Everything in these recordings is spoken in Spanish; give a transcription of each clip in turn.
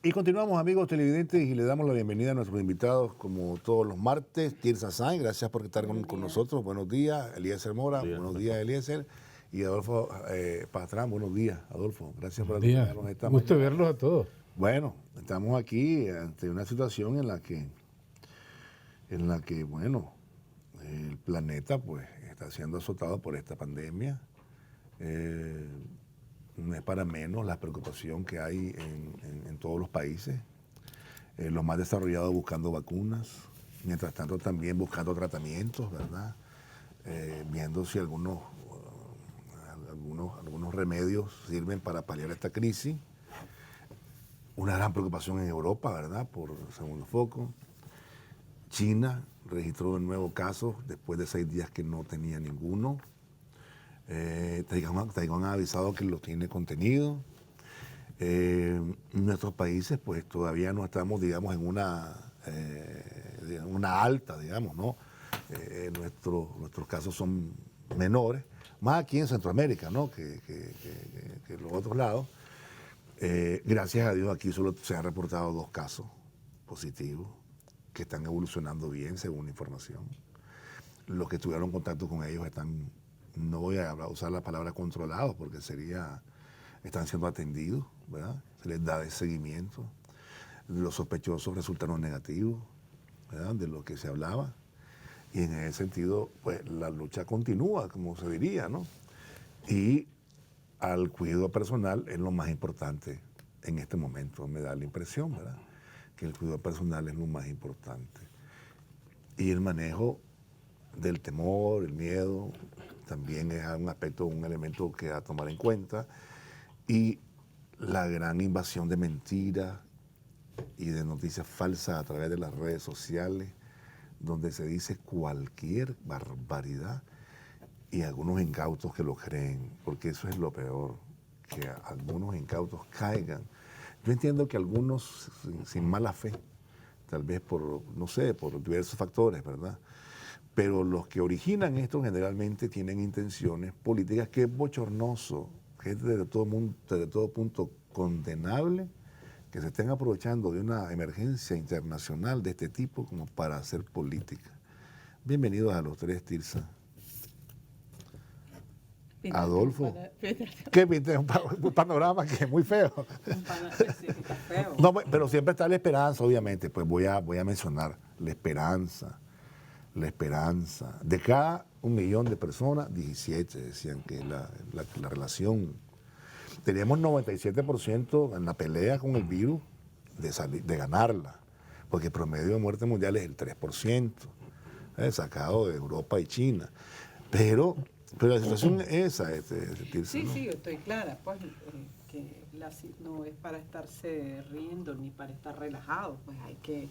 Y continuamos, amigos televidentes, y le damos la bienvenida a nuestros invitados, como todos los martes. Tirsa Sainz, gracias por estar con nosotros. Buenos días, Eliezer Mora. Buenos días, Eliezer. Y Adolfo Pastrán, buenos días, Adolfo. Gracias por acompañarnos esta mañana. Gusto verlos a todos. Bueno, estamos aquí ante una situación en la que, bueno, el planeta pues está siendo azotado por esta pandemia. No es para menos la preocupación que hay en todos los países, los más desarrollados buscando vacunas, mientras tanto también buscando tratamientos, ¿verdad? Viendo si algunos remedios sirven para paliar esta crisis. Una gran preocupación en Europa, ¿verdad? Por el segundo foco. China registró de nuevo casos después de 6 días que no tenía ninguno. Taiwán ha avisado que lo tiene contenido. Nuestros países pues todavía no estamos, digamos, en una alta, digamos, ¿no? Nuestros casos son menores, más aquí en Centroamérica, ¿no? que en los otros lados. Gracias a Dios aquí solo se han reportado 2 casos positivos que están evolucionando bien según la información. Los que tuvieron contacto con ellos están, no voy a usar la palabra controlados porque están siendo atendidos, ¿verdad? Se les da de seguimiento. Los sospechosos resultaron negativos, ¿verdad? De lo que se hablaba. Y en ese sentido, pues la lucha continúa, como se diría, ¿no? Y al cuidado personal es lo más importante en este momento, me da la impresión, ¿verdad? Que el cuidado personal es lo más importante. Y el manejo del temor, el miedo, también es un aspecto, un elemento que a tomar en cuenta. Y la gran invasión de mentiras y de noticias falsas a través de las redes sociales, donde se dice cualquier barbaridad y algunos incautos que lo creen, porque eso es lo peor, que algunos incautos caigan. Yo entiendo que algunos sin mala fe, tal vez por, no sé, por diversos factores, ¿verdad? Pero los que originan esto generalmente tienen intenciones políticas, que es bochornoso, que es desde todo punto condenable, que se estén aprovechando de una emergencia internacional de este tipo como para hacer política. Bienvenidos a los 3, Tirsa. Adolfo. ¿Qué pinta? Un panorama que es muy feo. Está feo. No, pero siempre está la esperanza, obviamente. Pues voy a mencionar la esperanza. La esperanza. De cada 1 millón de personas, 17 decían que la relación. Tenemos 97% en la pelea con el virus de ganarla, porque el promedio de muerte mundial es el 3%, sacado de Europa y China. Pero la situación es esa. Sí, ¿no? sí, estoy clara, pues que no es para estarse riendo ni para estar relajado, pues hay que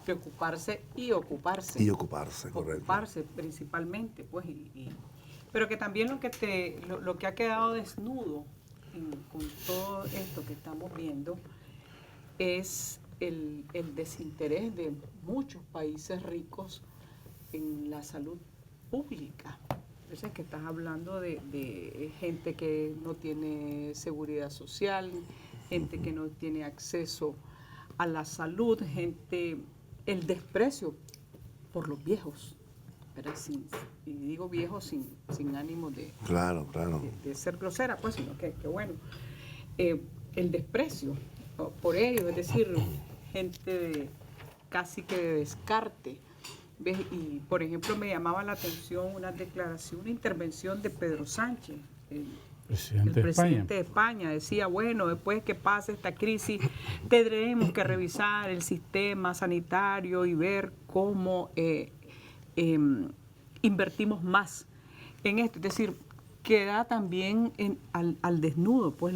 preocuparse y ocuparse. Y ocuparse, correcto. Ocuparse principalmente, pues, pero que también lo que ha quedado desnudo con todo esto que estamos viendo es el desinterés de muchos países ricos en la salud pública. Entonces, que estás hablando de gente que no tiene seguridad social, gente que no tiene acceso a la salud, el desprecio por los viejos, ¿verdad? Y digo viejos sin ánimo de ser grosera, pues, sino que bueno, el desprecio por ellos, es decir, gente casi que de descarte. ¿Ves? Y, por ejemplo, me llamaba la atención una intervención de Pedro Sánchez, el presidente de España. Decía, bueno, después que pase esta crisis, tendremos que revisar el sistema sanitario y ver cómo invertimos más en esto. Es decir, queda también al desnudo, pues,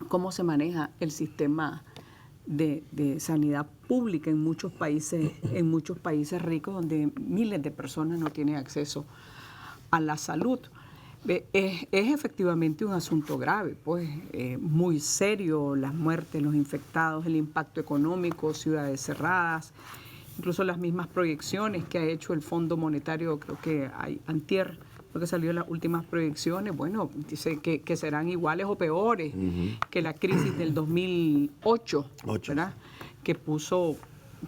cómo se maneja el sistema de sanidad pública en muchos países ricos, donde miles de personas no tienen acceso a la salud. Es efectivamente un asunto grave, pues muy serio, las muertes, los infectados, el impacto económico, ciudades cerradas, incluso las mismas proyecciones que ha hecho el Fondo Monetario, creo que antier porque salió las últimas proyecciones, bueno, dice que serán iguales o peores que la crisis del 2008, ¿verdad? Que puso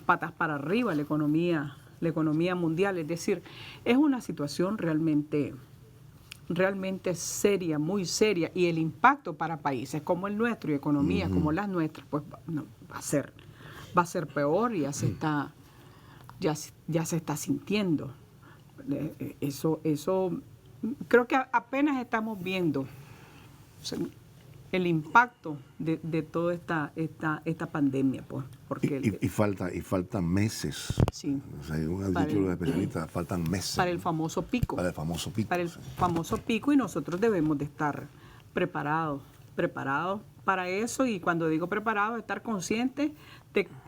patas para arriba la economía mundial. Es decir, es una situación realmente seria, muy seria, y el impacto para países como el nuestro y economías como las nuestras, pues no, va a ser peor, y ya se está sintiendo. Eso creo que apenas estamos viendo, o sea, el impacto de toda esta pandemia, pues, porque y faltan meses. Sí. O sea, han dicho los especialistas, faltan meses. Para el famoso pico. Para el famoso pico. Para el famoso pico, y nosotros debemos de estar preparados para eso, y cuando digo preparados, estar conscientes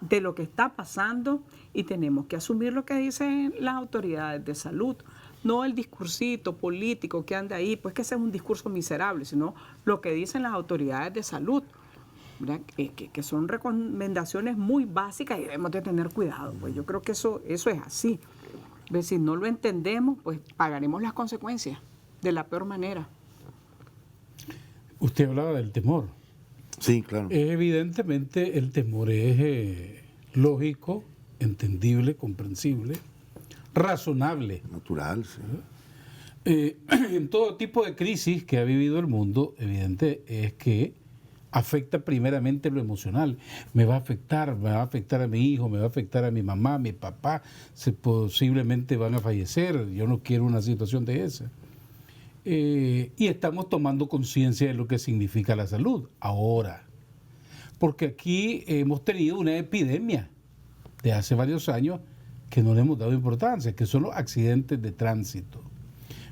de lo que está pasando, y tenemos que asumir lo que dicen las autoridades de salud. No el discursito político que anda ahí, pues que ese es un discurso miserable, sino lo que dicen las autoridades de salud, ¿verdad? Que son recomendaciones muy básicas, y debemos de tener cuidado. Pues yo creo que eso es así. Si no lo entendemos, pues pagaremos las consecuencias de la peor manera. Usted hablaba del temor. Sí, claro. Evidentemente el temor es lógico, entendible, comprensible, razonable. Natural, sí. En todo tipo de crisis que ha vivido el mundo, evidente es que afecta primeramente lo emocional. Me va a afectar a mi hijo, me va a afectar a mi mamá, a mi papá, posiblemente van a fallecer. Yo no quiero una situación de esa. Y estamos tomando conciencia de lo que significa la salud ahora. Porque aquí hemos tenido una epidemia de hace varios años que no le hemos dado importancia, que son los accidentes de tránsito.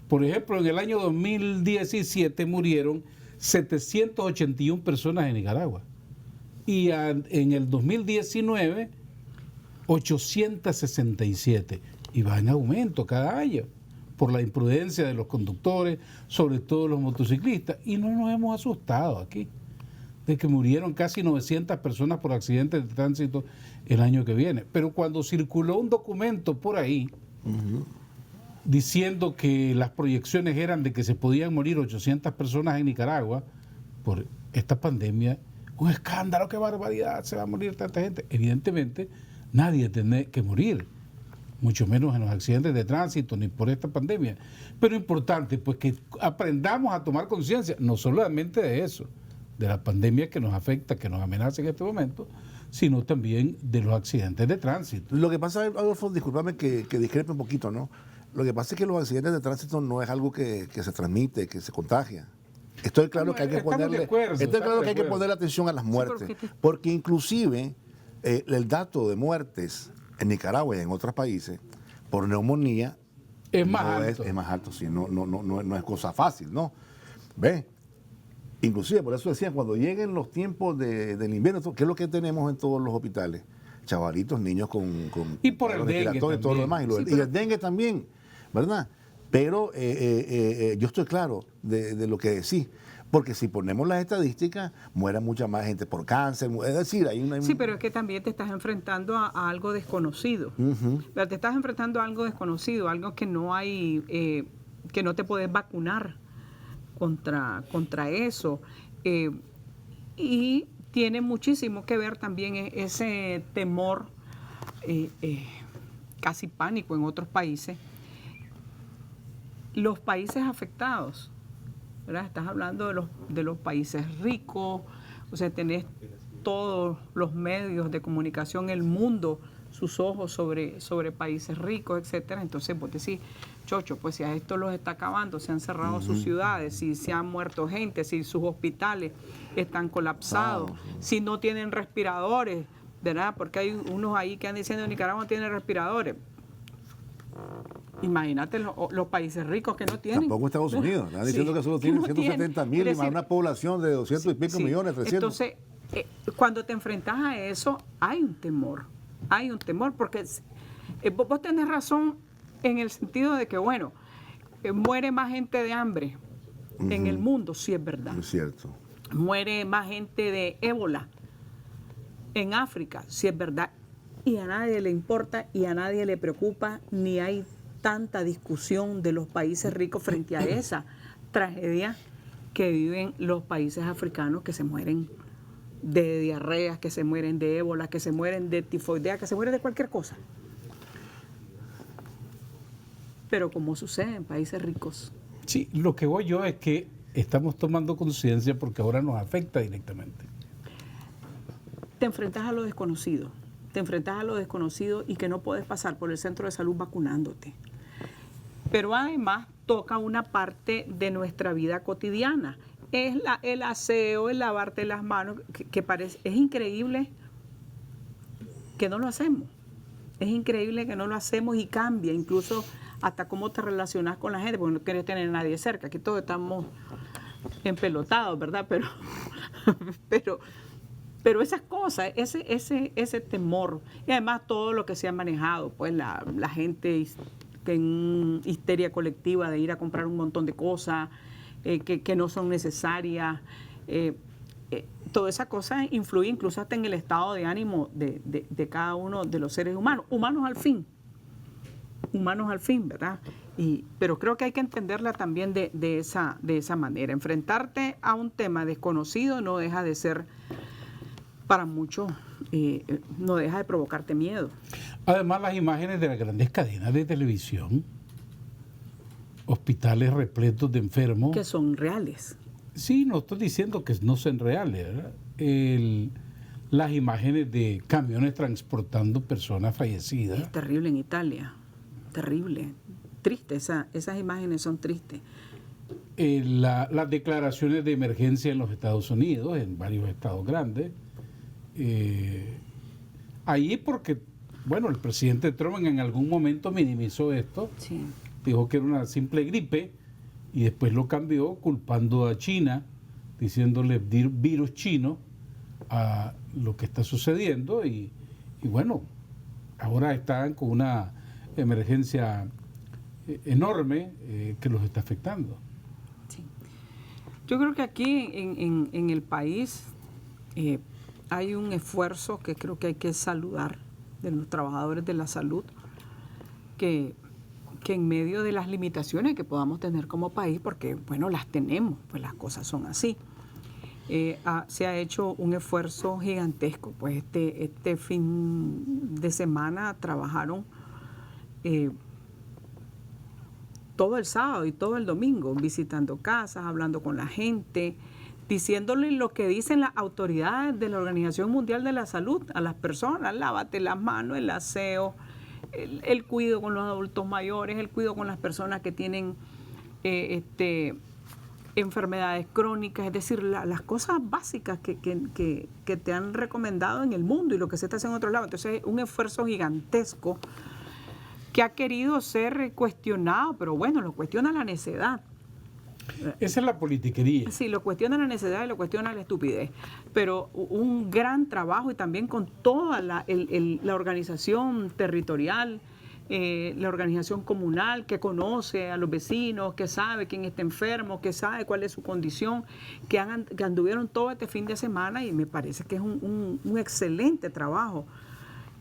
Por ejemplo, en el año 2017 murieron 781 personas en Nicaragua. Y en el 2019, 867. Y va en aumento cada año por la imprudencia de los conductores, sobre todo los motociclistas. Y no nos hemos asustado aquí de que murieron casi 900 personas por accidentes de tránsito el año que viene. Pero cuando circuló un documento por ahí diciendo que las proyecciones eran de que se podían morir 800 personas en Nicaragua por esta pandemia, un escándalo, qué barbaridad, se va a morir tanta gente. Evidentemente, nadie tiene que morir, mucho menos en los accidentes de tránsito ni por esta pandemia. Pero importante, pues, que aprendamos a tomar conciencia, no solamente de eso, de la pandemia que nos afecta, que nos amenaza en este momento, sino también de los accidentes de tránsito. Lo que pasa, Adolfo, discúlpame que discrepe un poquito, ¿no? Lo que pasa es que los accidentes de tránsito no es algo que se transmite, que se contagia. Estoy claro que hay que ponerle atención a las muertes, porque inclusive el dato de muertes en Nicaragua y en otros países por neumonía es más alto. Es más alto, sí, no es cosa fácil, ¿no? ¿Ves? Inclusive, por eso decía, cuando lleguen los tiempos del invierno, ¿qué es lo que tenemos en todos los hospitales? Chavalitos, niños con y por el dengue y todo lo demás. Y el dengue también, ¿verdad? Pero yo estoy claro de lo que decís, porque si ponemos las estadísticas, muere mucha más gente por cáncer, es decir, hay una... Sí, pero es que también te estás enfrentando a algo desconocido. Te estás enfrentando a algo desconocido, algo que no hay, que no te puedes vacunar contra eso. Y tiene muchísimo que ver también ese temor, casi pánico en otros países. Los países afectados, ¿verdad? Estás hablando de los países ricos, o sea, tenés todos los medios de comunicación, el mundo, sus ojos sobre países ricos, etcétera. Entonces vos decís, chocho, pues si a esto los está acabando, se han cerrado sus ciudades, si se han muerto gente, si sus hospitales están colapsados, si no tienen respiradores, ¿verdad? Porque hay unos ahí que han diciendo que Nicaragua no tiene respiradores. Imagínate los países ricos que no tienen. Tampoco Estados Unidos. Están diciendo que solo tienen 170,000 y más una población de 200 y pico millones, 300. Entonces, cuando te enfrentas a eso, hay un temor. Hay un temor porque vos tenés razón en el sentido de que, bueno, muere más gente de hambre en el mundo, sí es verdad. Es cierto. Muere más gente de ébola en África, sí es verdad. Y a nadie le importa y a nadie le preocupa, ni hay tanta discusión de los países ricos frente a esa tragedia que viven los países africanos, que se mueren de diarreas, que se mueren de ébola, que se mueren de tifoidea, que se mueren de cualquier cosa. Pero como sucede en países ricos. Sí, lo que voy yo es que estamos tomando conciencia porque ahora nos afecta directamente. Te enfrentas a lo desconocido. Te enfrentas a lo desconocido y que no puedes pasar por el centro de salud vacunándote. Pero además toca una parte de nuestra vida cotidiana. Es el aseo, el lavarte las manos, que parece, es increíble que no lo hacemos. Es increíble que no lo hacemos y cambia incluso hasta cómo te relacionas con la gente, porque no quieres tener a nadie cerca. Aquí todos estamos empelotados, ¿verdad? Pero esas cosas, ese temor, y además todo lo que se ha manejado, pues la gente en histeria colectiva de ir a comprar un montón de cosas que no son necesarias, toda esa cosa influye incluso hasta en el estado de ánimo de cada uno de los seres humanos, humanos al fin, ¿verdad? Pero creo que hay que entenderla también de esa manera. Enfrentarte a un tema desconocido no deja de ser, para muchos, no deja de provocarte miedo. Además, las imágenes de las grandes cadenas de televisión, hospitales repletos de enfermos. Que son reales. Sí, no estoy diciendo que no sean reales, ¿verdad? Las imágenes de camiones transportando personas fallecidas. Es terrible en Italia, terrible, triste, esas imágenes son tristes. Las declaraciones de emergencia en los Estados Unidos, en varios estados grandes. Ahí porque, bueno, el presidente Trump en algún momento minimizó esto, Sí. dijo que era una simple gripe y después lo cambió culpando a China, diciéndole virus chino a lo que está sucediendo y bueno, ahora están con una emergencia enorme que los está afectando. Sí. Yo creo que aquí en el país hay un esfuerzo que creo que hay que saludar de los trabajadores de la salud, que en medio de las limitaciones que podamos tener como país, porque bueno, las tenemos, pues las cosas son así, se ha hecho un esfuerzo gigantesco. Pues este fin de semana trabajaron todo el sábado y todo el domingo, visitando casas, hablando con la gente, diciéndole lo que dicen las autoridades de la Organización Mundial de la Salud a las personas: lávate las manos, el aseo, el cuidado con los adultos mayores, el cuidado con las personas que tienen enfermedades crónicas, es decir, las cosas básicas que te han recomendado en el mundo y lo que se está haciendo en otros lados. Entonces, un esfuerzo gigantesco que ha querido ser cuestionado, pero bueno, lo cuestiona la necedad. Esa es la politiquería. Sí, lo cuestiona la necedad y lo cuestiona la estupidez, pero un gran trabajo, y también con toda la organización territorial, la organización comunal que conoce a los vecinos, que sabe quién está enfermo, que sabe cuál es su condición, que anduvieron todo este fin de semana, y me parece que es un excelente trabajo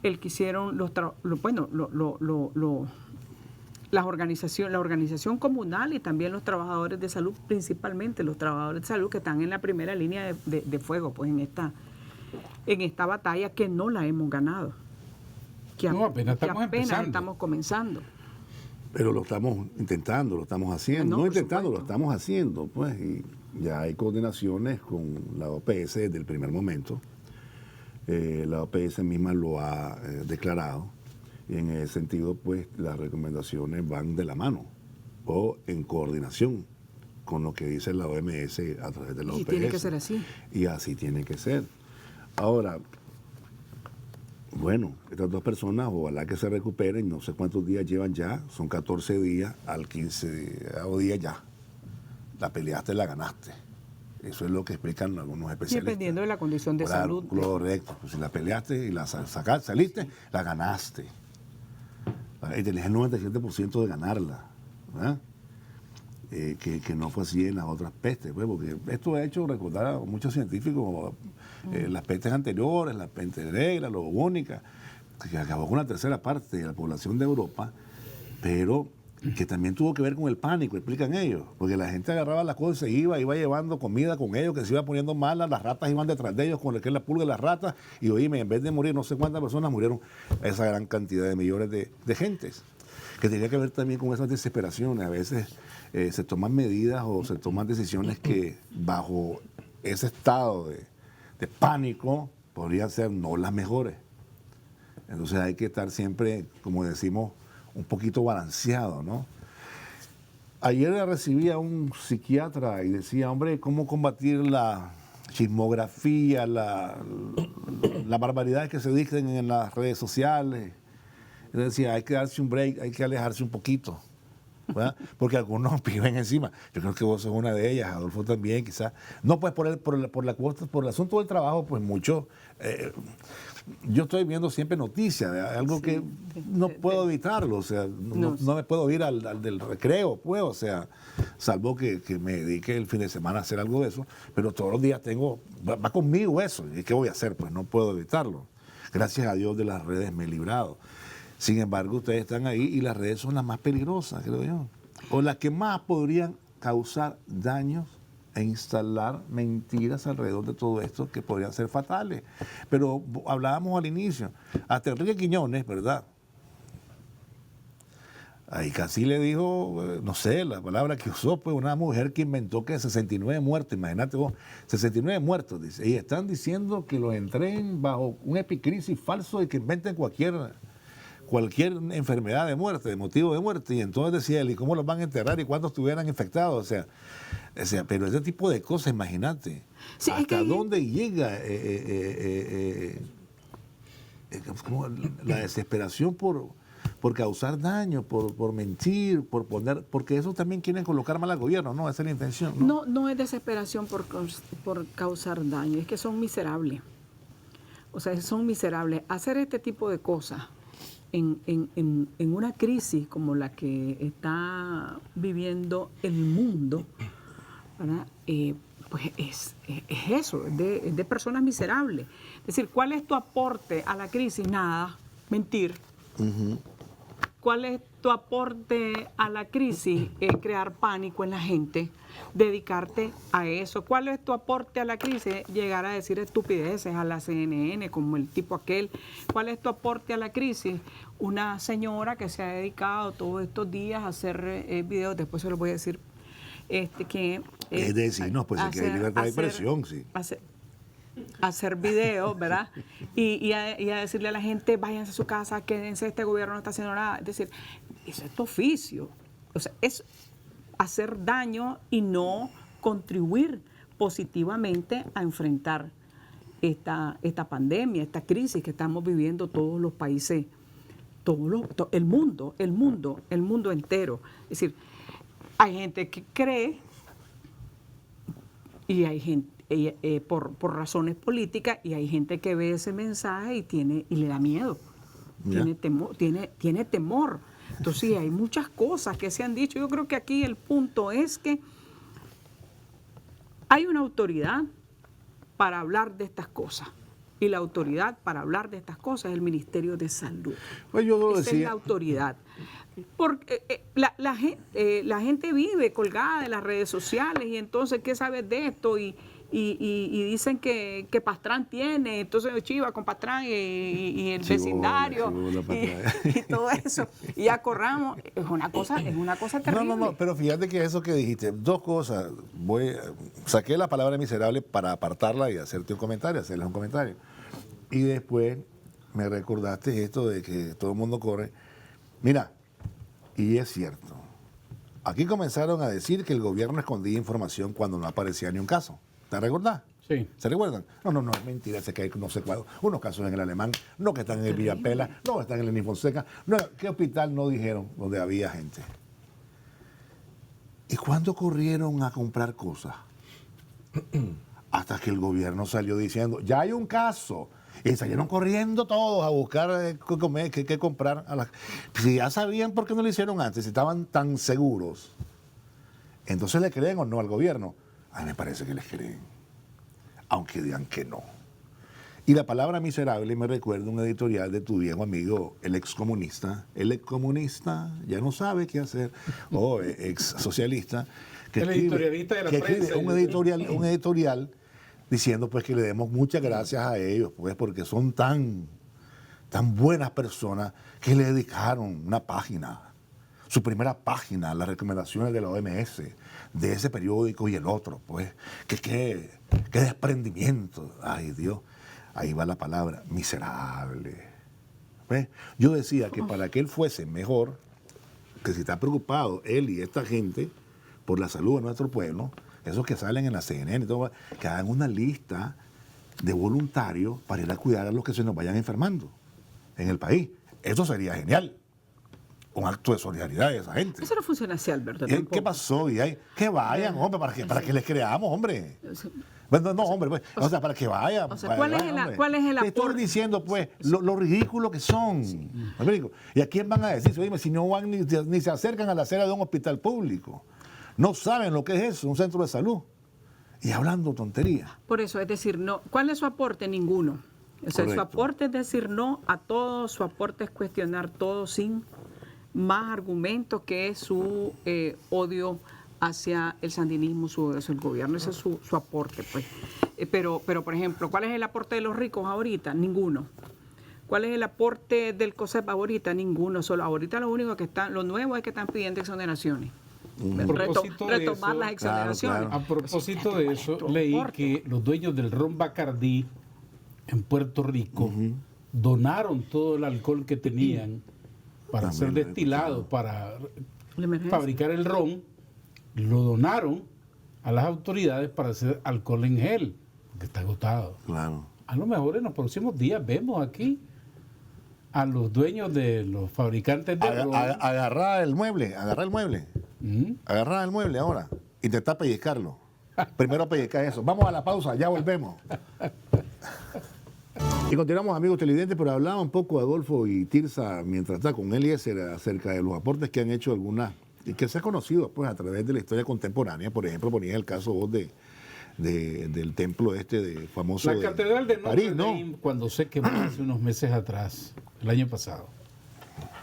el que hicieron la organización comunal y también los trabajadores de salud, principalmente los trabajadores de salud que están en la primera línea de fuego, pues en esta batalla que no la hemos ganado. Apenas estamos comenzando. Pero lo estamos intentando, lo estamos haciendo. No intentando, lo estamos haciendo, pues, y ya hay coordinaciones con la OPS desde el primer momento. La OPS misma lo ha declarado. Y en ese sentido, pues, las recomendaciones van de la mano o en coordinación con lo que dice la OMS a través de la OPS. Y tiene que ser así. Y así tiene que ser. Ahora, bueno, estas dos personas, ojalá que se recuperen, no sé cuántos días llevan ya, son 14 días, al 15º día ya. La peleaste, la ganaste. Eso es lo que explican algunos especialistas. Y dependiendo de la condición de salud. Correcto. Pues si la peleaste y la sacaste, saliste, la ganaste. Y tenés el 97% de ganarla, ¿verdad? Que no fue así en las otras pestes, pues, porque esto ha hecho recordar a muchos científicos las pestes anteriores, la peste negra, la bubónica, que acabó con una tercera parte de la población de Europa, pero que también tuvo que ver con el pánico, explican ellos, porque la gente agarraba las cosas y se iba llevando comida con ellos, que se iba poniendo malas, las ratas iban detrás de ellos con lo que es la pulga de las ratas, y oíme, en vez de morir no sé cuántas personas, murieron esa gran cantidad de millones de gentes, que tenía que ver también con esas desesperaciones. A veces se toman medidas o se toman decisiones que bajo ese estado de pánico podrían ser no las mejores. Entonces hay que estar siempre, como decimos, un poquito balanceado, ¿no? Ayer recibí a un psiquiatra y decía, hombre, ¿cómo combatir la chismografía, la barbaridad que se dicen en las redes sociales? Él decía, hay que darse un break, hay que alejarse un poquito, ¿verdad? Porque algunos viven encima. Yo creo que vos sos una de ellas, Adolfo también, quizás. No, pues por el asunto del trabajo, pues mucho. Yo estoy viendo siempre noticias, algo que no puedo evitarlo, o sea, no me puedo ir al del recreo, pues, o sea, salvo que me dedique el fin de semana a hacer algo de eso, pero todos los días va conmigo eso, ¿y qué voy a hacer? Pues no puedo evitarlo. Gracias a Dios de las redes me he librado. Sin embargo, ustedes están ahí y las redes son las más peligrosas, creo yo, o las que más podrían causar daños e instalar mentiras alrededor de todo esto que podrían ser fatales. Pero hablábamos al inicio, hasta Enrique Quiñones, ¿verdad? Ahí casi le dijo, no sé, la palabra que usó, pues una mujer que inventó que 69 muertos, imagínate vos, 69 muertos, dice, y están diciendo que los entreguen bajo un epicrisis falso y que inventen cualquier enfermedad de muerte, de motivo de muerte, y entonces decía él, ¿y cómo los van a enterrar y cuántos estuvieran infectados? O sea, pero ese tipo de cosas, imagínate, sí, hasta dónde llega como la desesperación por causar daño, por mentir, porque eso también quieren colocar mal al gobierno, ¿no? Esa es la intención, ¿no? No es desesperación por causar daño, es que son miserables. O sea, son miserables. Hacer este tipo de cosas en una crisis como la que está viviendo el mundo, ¿verdad? Pues es eso, es de personas miserables. Es decir, ¿cuál es tu aporte a la crisis? Nada, mentir. Uh-huh. ¿Cuál es tu aporte a la crisis? Crear pánico en la gente, dedicarte a eso. ¿Cuál es tu aporte a la crisis? Llegar a decir estupideces a la CNN, como el tipo aquel. ¿Cuál es tu aporte a la crisis? Una señora que se ha dedicado todos estos días a hacer videos, después se los voy a decir, que... es decir, no, pues que hay libertad de expresión, sí. Hacer videos, ¿verdad? Y a decirle a la gente, váyanse a su casa, quédense, este gobierno no está haciendo nada. Es decir, eso es tu oficio. O sea, es hacer daño y no contribuir positivamente a enfrentar esta pandemia, esta crisis que estamos viviendo todos los países, el mundo entero. Es decir, hay gente que cree y hay gente por razones políticas, y hay gente que ve ese mensaje y le da miedo, tiene temor. Entonces sí, hay muchas cosas que se han dicho. Yo creo que aquí el punto es que hay una autoridad para hablar de estas cosas, y la autoridad para hablar de estas cosas es el Ministerio de Salud. Pues yo lo Esa decía. es la autoridad. Porque la gente vive colgada de las redes sociales, y entonces, ¿qué sabes de esto? Y dicen que Pastrán tiene, entonces Chiva con Pastrán y el vecindario y todo eso, y ya corramos. Es una cosa terrible. No, pero fíjate que eso que dijiste, dos cosas. Saqué la palabra miserable para apartarla y hacerte un comentario, hacerles un comentario. Y después me recordaste esto de que todo el mundo corre. Mira, y es cierto, aquí comenzaron a decir que el gobierno escondía información cuando no aparecía ni un caso. ¿Te recordás? Sí. ¿Se recuerdan? No, es mentira, sé que hay no sé cuál, unos casos en el Alemán, no que están en el Villapela, no que están en el Nifonseca, no, ¿qué hospital no dijeron donde había gente? ¿Y cuándo corrieron a comprar cosas? Hasta que el gobierno salió diciendo, ya hay un caso. Y salieron corriendo todos a buscar qué comprar. Si ya sabían, ¿por qué no lo hicieron antes? Si estaban tan seguros. Entonces, ¿le creen o no al gobierno? A mí me parece que les creen, aunque digan que no. Y la palabra miserable me recuerda un editorial de tu viejo amigo, el excomunista. El excomunista ya no sabe qué hacer, o ex socialista. El editorialista de la que prensa. escribe un editorial diciendo pues que le demos muchas gracias a ellos, pues porque son tan buenas personas que le dedicaron una página, su primera página, las recomendaciones de la OMS, de ese periódico y el otro, pues, qué desprendimiento. Ay, Dios. Ahí va la palabra, miserable. ¿Ves? Yo decía que para que él fuese mejor, que si está preocupado él y esta gente por la salud de nuestro pueblo, esos que salen en la CNN y todo, que hagan una lista de voluntarios para ir a cuidar a los que se nos vayan enfermando en el país. Eso sería genial. Un acto de solidaridad de esa gente. Eso no funciona así, Alberto. ¿Qué pasó? Que vayan, hombre, para que les creamos, hombre. Bueno, no, hombre, pues, o sea, para que vayan. O sea, ¿cuál es el aporte? Te estoy diciendo, pues, lo ridículo que son. Sí. ¿Y a quién van a decir? Oye, si no van ni se acercan a la acera de un hospital público. No saben lo que es eso, un centro de salud. Y hablando tonterías. Por eso, es decir, no. ¿Cuál es su aporte? Ninguno. O sea, su aporte es decir no a todo, su aporte es cuestionar todo sin más argumentos que su odio hacia el sandinismo, su odio hacia el gobierno. Ese es su aporte, pues. Pero, por ejemplo, ¿cuál es el aporte de los ricos ahorita? Ninguno. ¿Cuál es el aporte del COSEP ahorita? Ninguno. Solo ahorita lo único que están, lo nuevo es que están pidiendo exoneraciones. Retomar las exoneraciones. Claro. A propósito de eso, leí que los dueños del ron Bacardí en Puerto Rico donaron todo el alcohol que tenían para ser destilado, para fabricar el ron. Lo donaron a las autoridades para hacer alcohol en gel, que está agotado. Claro. A lo mejor en los próximos días vemos aquí a los dueños de los fabricantes de ron. Agarrar el mueble. Agarrar el mueble ahora. Intentar pellizcarlo. Primero pellizcar eso. Vamos a la pausa, ya volvemos. Y continuamos, amigos televidentes, pero hablaba un poco Adolfo y Tirsa mientras está con Eliezer acerca de los aportes que han hecho algunas y que se ha conocido pues a través de la historia contemporánea. Por ejemplo, ponía el caso vos del templo de famoso la catedral de París, Notre Dame, ¿no? Cuando se quemó hace unos meses atrás, el año pasado,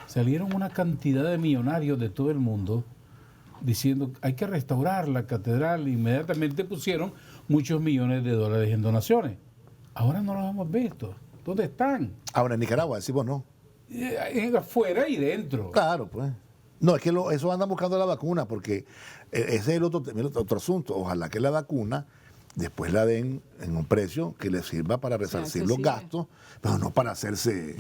salieron una cantidad de millonarios de todo el mundo diciendo hay que restaurar la catedral. Inmediatamente pusieron muchos millones de dólares en donaciones. Ahora no los hemos visto. ¿Dónde están? Ahora en Nicaragua, decimos no. Afuera y dentro. Claro, pues. No, es que eso andan buscando la vacuna, porque ese es el otro asunto. Ojalá que la vacuna después la den en un precio que les sirva para resarcir los gastos, pero no para hacerse...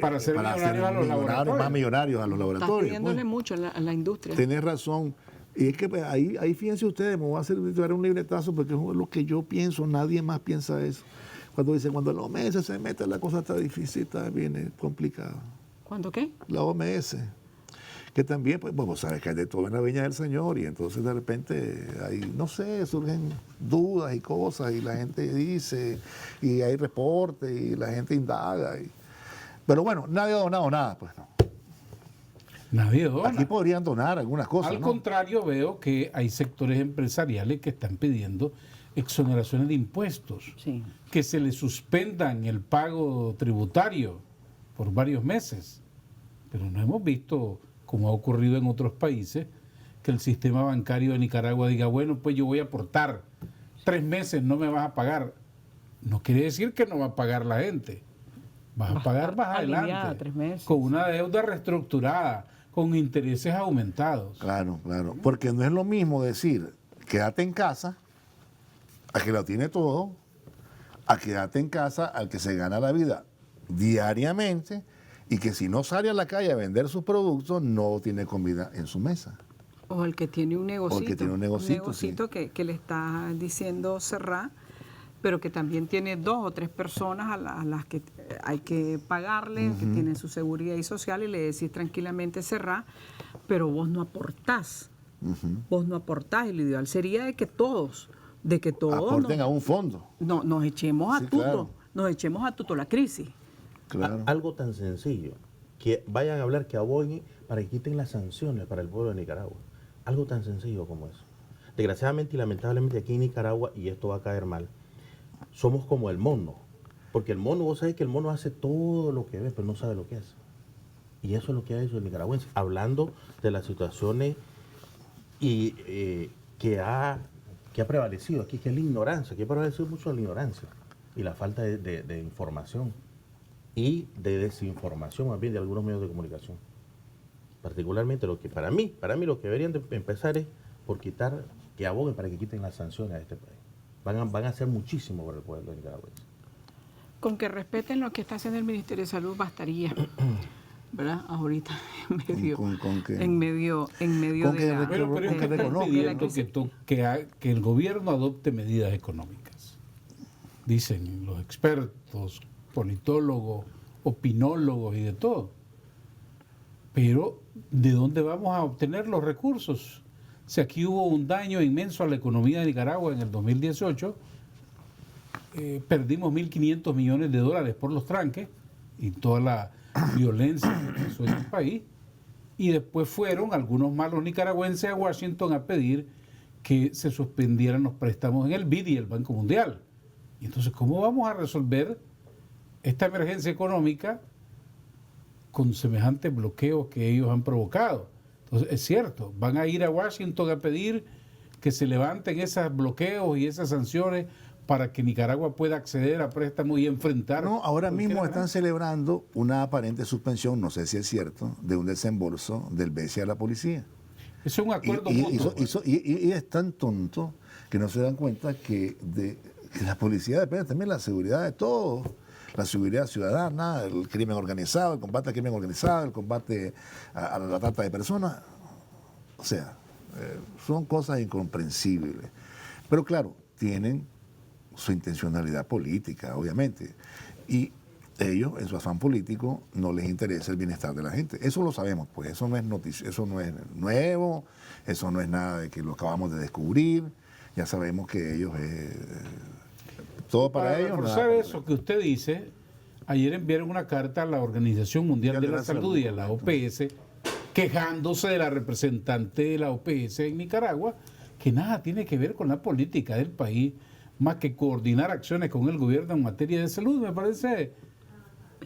para hacer millonarios a los laboratorios. Más millonarios a los laboratorios. Está pidiéndole mucho a la industria. Tenés razón. Y es que pues, ahí fíjense ustedes, me voy a hacer un libretazo porque es lo que yo pienso, nadie más piensa eso. Cuando dicen, cuando la OMS se mete, la cosa está difícil, está bien complicada. ¿Cuándo qué? La OMS. Que también, pues, vos sabes que hay de todo en la viña del Señor y entonces de repente hay, no sé, surgen dudas y cosas y la gente dice y hay reportes y la gente indaga. Pero bueno, nadie ha donado nada, pues no. Nadie dona. Aquí podrían donar algunas cosas. Al ¿no? contrario, veo que hay sectores empresariales que están pidiendo exoneraciones de impuestos, sí, que se les suspendan el pago tributario por varios meses. Pero no hemos visto, como ha ocurrido en otros países, que el sistema bancario de Nicaragua diga, bueno, pues yo voy a aportar 3 meses, no me vas a pagar. No quiere decir que no va a pagar la gente. Vas a pagar más adelante, 3 meses. Con una deuda reestructurada, con intereses aumentados. Claro, claro. Porque no es lo mismo decir, quédate en casa, a que lo tiene todo, a quédate en casa al que se gana la vida diariamente y que si no sale a la calle a vender sus productos, no tiene comida en su mesa. O el que tiene un negocito. O el que tiene un negocito, sí. que le está diciendo cerrar, pero que también tiene 2 o 3 personas a las que hay que pagarle, que tienen su seguridad y social, y le decís tranquilamente cerrar, pero vos no aportás. Vos no aportás, y lo ideal sería de que todos aporten a un fondo. No, nos echemos a Sí, tuto, claro. nos echemos a tuto la crisis. Claro. Algo tan sencillo, que vayan a hablar, que aboyen para que quiten las sanciones para el pueblo de Nicaragua. Algo tan sencillo como eso. Desgraciadamente y lamentablemente aquí en Nicaragua, y esto va a caer mal, somos como el mono. Porque el mono, vos sabés que el mono hace todo lo que ve, pero no sabe lo que hace. Y eso es lo que ha hecho el nicaragüense, hablando de las situaciones que ha prevalecido aquí, que es la ignorancia, que ha prevalecido mucho la ignorancia y la falta de información y de desinformación más bien de algunos medios de comunicación. Particularmente lo que para mí lo que deberían de empezar es por quitar, que aboguen para que quiten las sanciones a este país. Van a hacer muchísimo por el pueblo nicaragüense. Con que respeten lo que está haciendo el Ministerio de Salud bastaría, ¿verdad? Ahorita en medio de la... Pero es que están pidiendo que el gobierno adopte medidas económicas. Dicen los expertos, politólogos, opinólogos y de todo. Pero, ¿de dónde vamos a obtener los recursos? Si aquí hubo un daño inmenso a la economía de Nicaragua en el 2018, perdimos 1.500 millones de dólares por los tranques y toda la violencia que pasó en el país, y después fueron algunos malos nicaragüenses a Washington a pedir que se suspendieran los préstamos en el BID y el Banco Mundial. Y entonces, ¿cómo vamos a resolver esta emergencia económica con semejantes bloqueos que ellos han provocado? Entonces, es cierto, van a ir a Washington a pedir que se levanten esos bloqueos y esas sanciones para que Nicaragua pueda acceder a préstamos y enfrentar... No, ahora mismo están celebrando una aparente suspensión, no sé si es cierto, de un desembolso del BESI a la policía. Eso es un acuerdo mutuo. Y es tan tonto que no se dan cuenta que la policía depende también de la seguridad de todos. La seguridad ciudadana, el crimen organizado, el combate al crimen organizado, el combate a la trata de personas. O sea, son cosas incomprensibles. Pero claro, tienen su intencionalidad política, obviamente. Y ellos, en su afán político, no les interesa el bienestar de la gente. Eso lo sabemos, pues. Eso no es noticia, eso no es nuevo, eso no es nada de que lo acabamos de descubrir. Ya sabemos que ellos... todo para ellos. Por saber eso que usted dice, ayer enviaron una carta a la Organización Mundial de la Salud y a la OPS, quejándose de la representante de la OPS en Nicaragua, que nada tiene que ver con la política del país, más que coordinar acciones con el gobierno en materia de salud. Me parece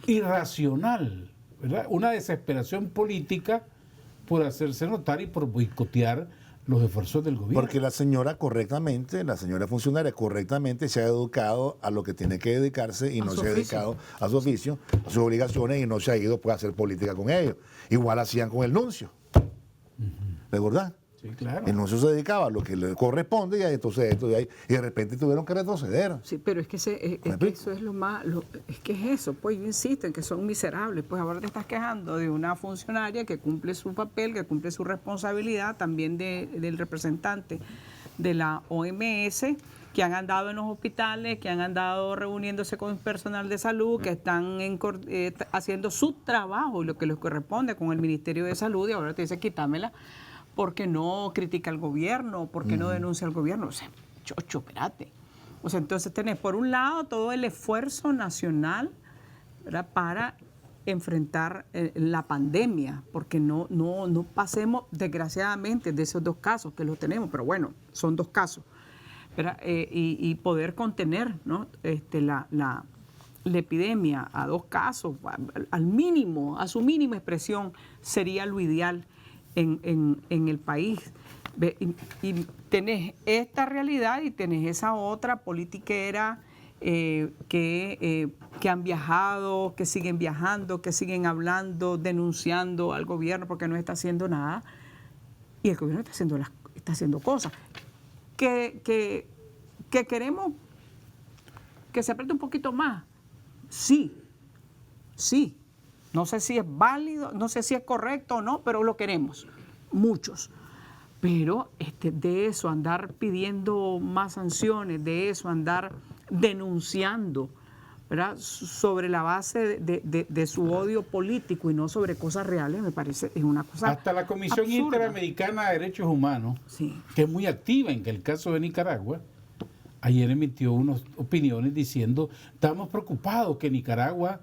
irracional, ¿verdad? Una desesperación política por hacerse notar y por boicotear los esfuerzos del gobierno. Porque la señora funcionaria correctamente se ha educado a lo que tiene que dedicarse y no se ha dedicado a su oficio, a sus obligaciones, y no se ha ido pues, a hacer política con ellos. Igual hacían con el nuncio. ¿De verdad? Sí, claro. El nuncio se dedicaba a lo que le corresponde y entonces y de repente tuvieron que retroceder. Sí, pero es que, eso es lo más, es que es eso, pues yo insisto en que son miserables, pues ahora te estás quejando de una funcionaria que cumple su papel, que cumple su responsabilidad, también del representante de la OMS, que han andado en los hospitales, que han andado reuniéndose con personal de salud, que están haciendo su trabajo, lo que les corresponde con el Ministerio de Salud, y ahora te dice quítamela, porque no critica al gobierno, porque no denuncia al gobierno. O sea, chocho, espérate. O sea, entonces tenés por un lado todo el esfuerzo nacional, ¿verdad?, para enfrentar la pandemia, porque no pasemos desgraciadamente de esos dos casos que los tenemos, pero bueno, son dos casos, ¿verdad? Y poder contener, ¿no?, la epidemia a dos casos, al mínimo, a su mínima expresión, sería lo ideal en el país. Y tenés esta realidad y tenés esa otra politiquera que han viajado, que siguen viajando, que siguen hablando, denunciando al gobierno porque no está haciendo nada, y el gobierno está haciendo cosas. Que queremos que se apriete un poquito más. Sí. No sé si es válido, no sé si es correcto o no, pero lo queremos, muchos. Pero de eso, andar pidiendo más sanciones, de eso, andar denunciando, ¿verdad?, sobre la base de su odio político y no sobre cosas reales, me parece es una cosa hasta la Comisión absurda. Interamericana de Derechos Humanos, sí, que es muy activa en el caso de Nicaragua, ayer emitió unas opiniones diciendo: estamos preocupados que Nicaragua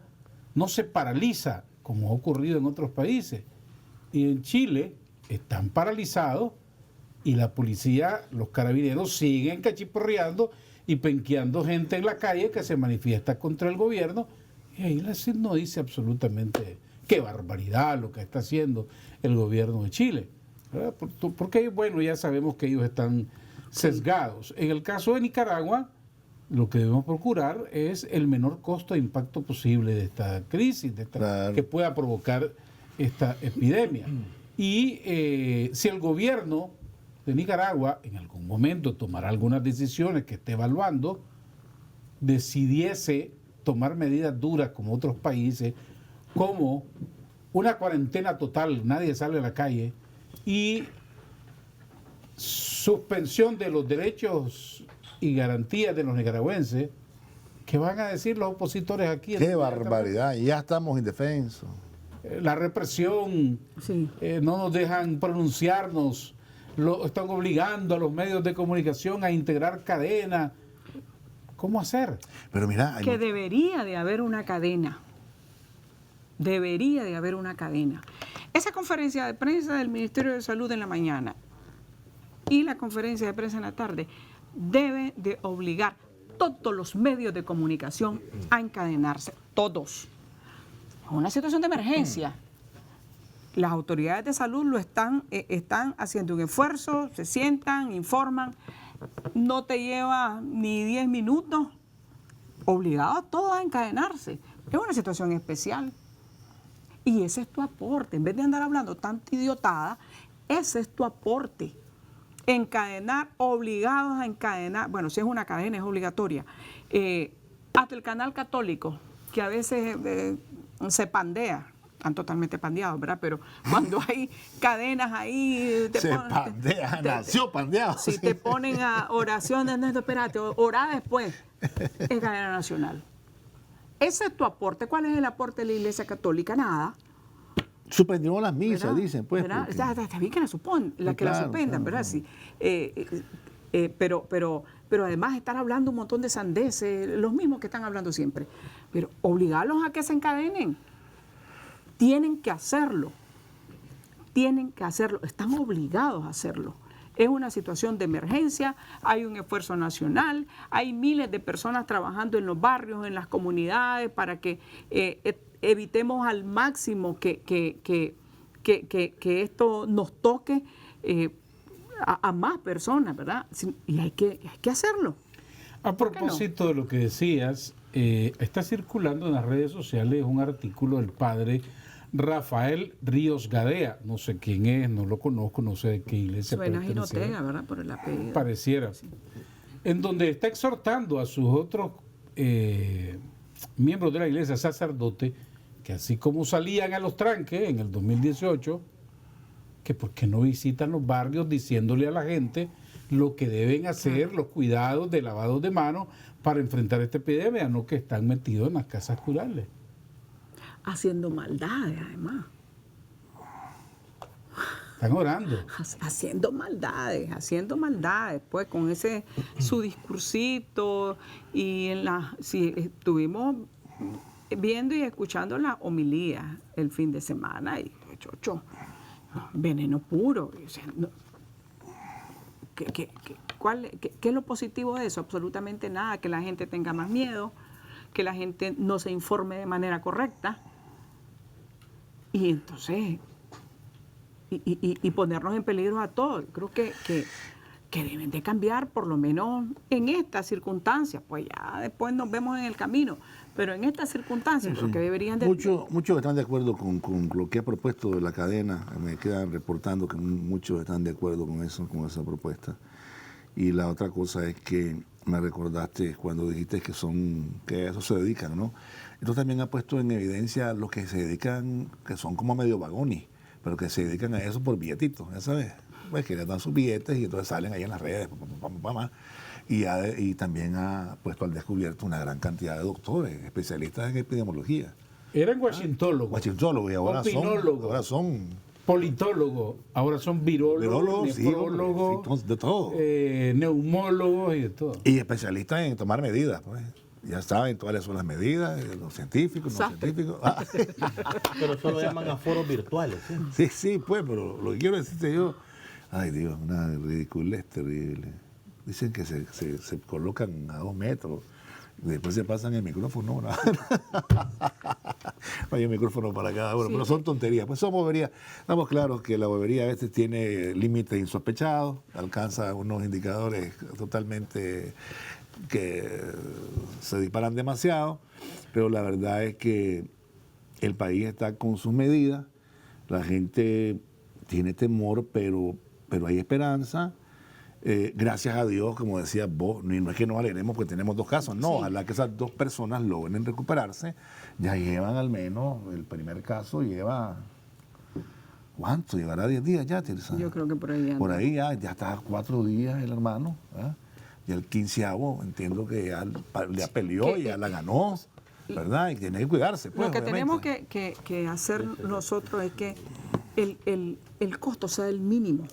no se paraliza, como ha ocurrido en otros países. Y en Chile están paralizados y la policía, los carabineros siguen cachiporreando y penqueando gente en la calle que se manifiesta contra el gobierno. Y ahí la CID no dice absolutamente qué barbaridad lo que está haciendo el gobierno de Chile, ¿verdad? Porque, bueno, ya sabemos que ellos están sesgados. En el caso de Nicaragua, lo que debemos procurar es el menor costo de impacto posible de esta crisis, Claro. que pueda provocar esta epidemia. Y si el gobierno de Nicaragua en algún momento tomará algunas decisiones que esté evaluando, decidiese tomar medidas duras como otros países, como una cuarentena total, nadie sale a la calle, y suspensión de los derechos y garantías de los nicaragüenses, ¿qué van a decir los opositores aquí? Qué barbaridad, ya estamos indefensos. La represión, Sí. no nos dejan pronunciarnos, están obligando a los medios de comunicación a integrar cadenas. ¿Cómo hacer? Pero mira, Que debería de haber una cadena. Debería de haber una cadena. Esa conferencia de prensa del Ministerio de Salud en la mañana y la conferencia de prensa en la tarde debe de obligar todos los medios de comunicación a encadenarse, todos. Es una situación de emergencia. Las autoridades de salud lo están haciendo un esfuerzo, se sientan, informan. No te lleva ni 10 minutos, obligados a todos a encadenarse. Es una situación especial. Y ese es tu aporte. En vez de andar hablando tanta idiotada, ese es tu aporte. Encadenar, obligados a encadenar. Bueno, si es una cadena, es obligatoria. Hasta el canal católico, que a veces se pandea. Están totalmente pandeados, ¿verdad? Pero cuando hay cadenas ahí... nació pandeado. Si te ponen a oraciones, no, espérate, orá después. Es cadena nacional. Ese es tu aporte. ¿Cuál es el aporte de la Iglesia Católica? Nada. Suspendieron las misas, ¿Verdad? dicen, pues. ¿Verdad? porque- Ya, está bien que la Claro, suspendan, claro, ¿verdad? claro. Sí. Pero además estar hablando un montón de sandeces, los mismos que están hablando siempre. Pero obligarlos a que se encadenen. Tienen que hacerlo. Tienen que hacerlo. Están obligados a hacerlo. Es una situación de emergencia, hay un esfuerzo nacional, hay miles de personas trabajando en los barrios, en las comunidades, para que evitemos al máximo que esto nos toque a más personas, ¿verdad? Y hay que hacerlo. A ¿Por qué no? propósito de lo que decías, está circulando en las redes sociales un artículo del padre Rafael Ríos Gadea. No sé quién es, no lo conozco, no sé de qué iglesia Suena pertenece. Jinotega, ¿verdad? Por el apellido. Pareciera. En donde está exhortando a sus otros miembros de la iglesia, sacerdotes, que así como salían a los tranques en el 2018, que por qué no visitan los barrios diciéndole a la gente lo que deben hacer, los cuidados de lavado de manos para enfrentar esta epidemia, no que están metidos en las casas curales. Haciendo maldades, además. Están orando. Haciendo maldades, pues con ese su discursito y estuvimos viendo y escuchando la homilía el fin de semana y chocho, veneno puro. O sea, ¿qué es lo positivo de eso? Absolutamente nada, que la gente tenga más miedo, que la gente no se informe de manera correcta y entonces y ponernos en peligro a todos. Creo que deben de cambiar, por lo menos en estas circunstancias, pues ya después nos vemos en el camino, pero en estas circunstancias creo que deberían de... Muchos están de acuerdo con lo que ha propuesto la cadena, me quedan reportando que muchos están de acuerdo con eso, con esa propuesta. Y la otra cosa es que me recordaste cuando dijiste que a eso se dedican, ¿no? Esto también ha puesto en evidencia los que se dedican, que son como medio vagones, pero que se dedican a eso por billetitos, ya sabes. Pues que les dan sus billetes y entonces salen ahí en las redes, y también ha puesto al descubierto una gran cantidad de doctores, especialistas en epidemiología. Eran washingtólogos, Washingtólogos, y opinólogos, son politólogos, ahora son virólogos, nefrólogos, de todo. Neumólogos y de todo. Y especialistas en tomar medidas, pues. Ya saben cuáles son las medidas, los científicos, no científicos. Pero eso lo llaman a foros virtuales. ¿Sí? Sí, pues, pero lo que quiero decirte yo, ay Dios, una ridiculez terrible. Dicen que se colocan a 2 metros. Después se pasan el micrófono. No hay un micrófono para cada uno, Sí. pero son tonterías. Pues son boberías. Estamos claros que la bobería a veces tiene límites insospechados, alcanza unos indicadores totalmente que se disparan demasiado, pero la verdad es que el país está con sus medidas, la gente tiene temor, pero hay esperanza. Gracias a Dios, como decías vos, no es que nos alegremos porque tenemos 2 casos, no, Sí. ojalá que esas 2 personas logren recuperarse, ya llevan al menos, el primer caso lleva, ¿cuánto? ¿Llevará 10 días ya, Tirsa? Yo creo que por ahí anda. Por ahí ya está 4 días el hermano, ¿verdad? Y el 15avo, entiendo que ya le peleó, ya la ganó, ¿verdad? Y tiene que cuidarse, pues, Lo que tenemos obviamente. que hacer nosotros es que el costo sea el mínimo.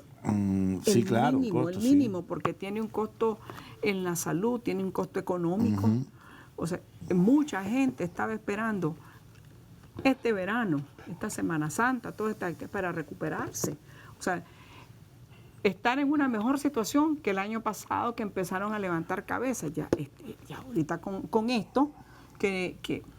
Sí, El claro, mínimo, costo, el sí. mínimo, porque tiene un costo en la salud, tiene un costo económico. O sea, mucha gente estaba esperando este verano, esta Semana Santa, todo esta para recuperarse. O sea, estar en una mejor situación que el año pasado que empezaron a levantar cabezas. Ya ahorita con esto,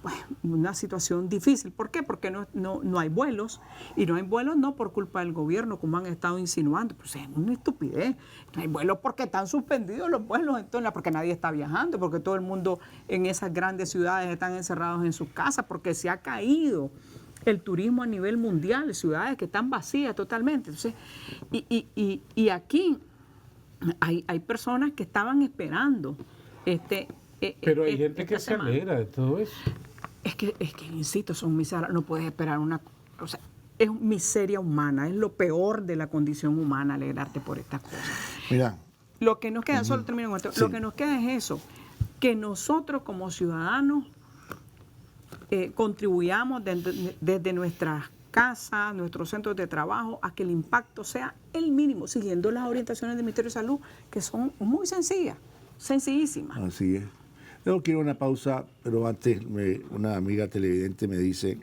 bueno, una situación difícil. ¿Por qué? Porque no hay vuelos, y no hay vuelos no por culpa del gobierno, como han estado insinuando. Pues es una estupidez. No hay vuelos porque están suspendidos los vuelos, entonces, porque nadie está viajando, porque todo el mundo en esas grandes ciudades están encerrados en sus casas, porque se ha caído el turismo a nivel mundial, ciudades que están vacías totalmente. Entonces, y aquí hay personas que estaban esperando Pero hay gente que esta se semana. alegra de todo eso. Es que insisto, son miserables, no puedes esperar o sea, es miseria humana, es lo peor de la condición humana alegrarte por estas cosas. Mira, Lo que nos queda, solo termino con esto, Sí. lo que nos queda es eso, que nosotros como ciudadanos contribuyamos desde nuestras casas, nuestros centros de trabajo, a que el impacto sea el mínimo, siguiendo las orientaciones del Ministerio de Salud, que son muy sencillas, sencillísimas. así es. Yo quiero una pausa, pero antes una amiga televidente me dice,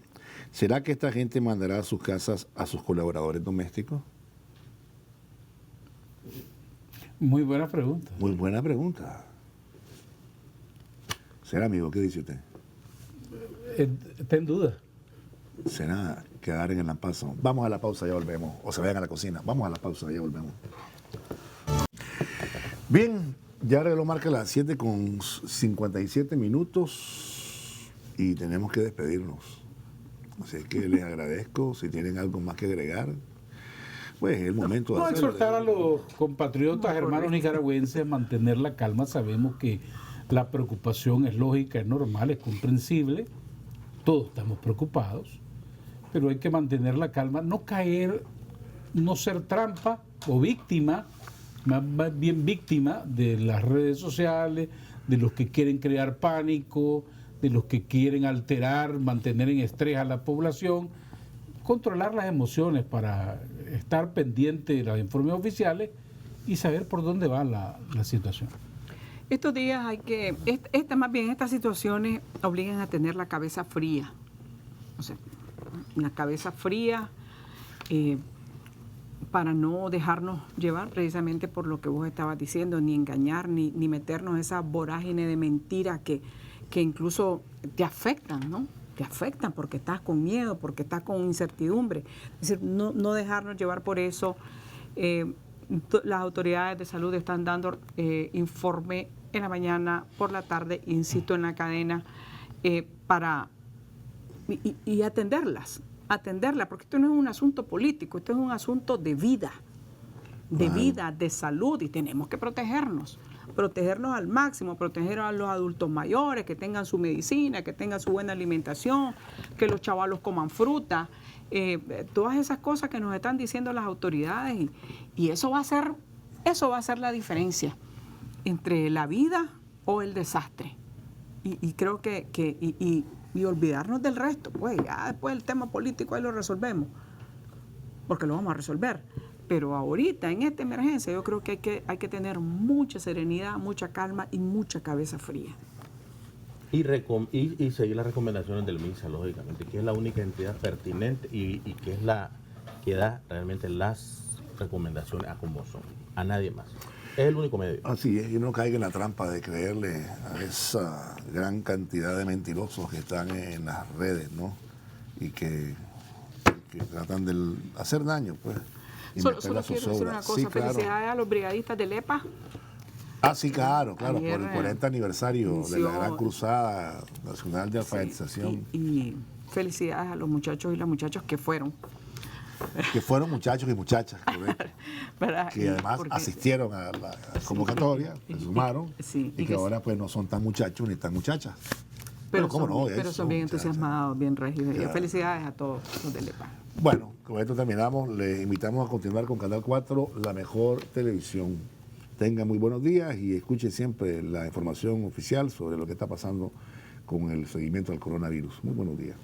¿será que esta gente mandará a sus casas a sus colaboradores domésticos? Muy buena pregunta. Muy buena pregunta. ¿Será, amigo? ¿Qué dice usted? Está en duda. ¿Será quedar en el paso? Vamos a la pausa, ya volvemos. O se vayan a la cocina. Vamos a la pausa, ya volvemos. Bien, ya reloj marca las 7:57 y tenemos que despedirnos. Así que les agradezco. Si tienen algo más que agregar, pues es el momento de No, hacerlo. exhortar a los compatriotas, hermanos nicaragüenses a mantener la calma. Sabemos que la preocupación es lógica, es normal, es comprensible. Todos estamos preocupados, pero hay que mantener la calma, no caer, no ser trampa o víctima, más bien víctima de las redes sociales, de los que quieren crear pánico, de los que quieren alterar, mantener en estrés a la población. Controlar las emociones para estar pendiente de los informes oficiales y saber por dónde va la situación. Estos días más bien estas situaciones obligan a tener la cabeza fría. O sea, la cabeza fría para no dejarnos llevar precisamente por lo que vos estabas diciendo, ni engañar, ni meternos en esa vorágine de mentiras que incluso te afectan, ¿no? Te afectan porque estás con miedo, porque estás con incertidumbre. Es decir, no dejarnos llevar por eso. Las autoridades de salud están dando informe en la mañana, por la tarde, insisto, en la cadena, y atenderlas, porque esto no es un asunto político, esto es un asunto de vida, de salud, y tenemos que protegernos al máximo, proteger a los adultos mayores, que tengan su medicina, que tengan su buena alimentación, que los chavalos coman fruta, todas esas cosas que nos están diciendo las autoridades, y eso va a ser la diferencia entre la vida o el desastre. Y creo que olvidarnos del resto, pues ya después el tema político ahí lo resolvemos, porque lo vamos a resolver. Pero ahorita, en esta emergencia, yo creo que hay que tener mucha serenidad, mucha calma y mucha cabeza fría. Y seguir las recomendaciones del MINSA, lógicamente, que es la única entidad pertinente y que es la que da realmente las recomendaciones a como son, a nadie más. Es el único medio. Así es, y uno caiga en la trampa de creerle a esa gran cantidad de mentirosos que están en las redes, ¿no? Y que tratan de hacer daño, pues. Y Solo meter la quiero decir zozobra. una cosa, Sí, claro. felicidades a los brigadistas del EPA. Ah, sí, claro, claro, Ayer, por el 40 aniversario de la inició- Gran Cruzada Nacional de Alfabetización, Y felicidades a los muchachos y las muchachas que fueron. que fueron muchachos y muchachas, correcto, ¿Verdad? que además Porque- asistieron a la convocatoria, se sumaron, sí, y que ahora pues no son tan muchachos ni tan muchachas. Pero, ¿cómo son, no? pero Eso, son bien muchachas. entusiasmados, bien regios. Claro. Felicidades a todos los del EPA. Bueno, con esto terminamos. Les invitamos a continuar con Canal 4, la mejor televisión. Tengan muy buenos días y escuchen siempre la información oficial sobre lo que está pasando con el seguimiento del coronavirus. Muy buenos días.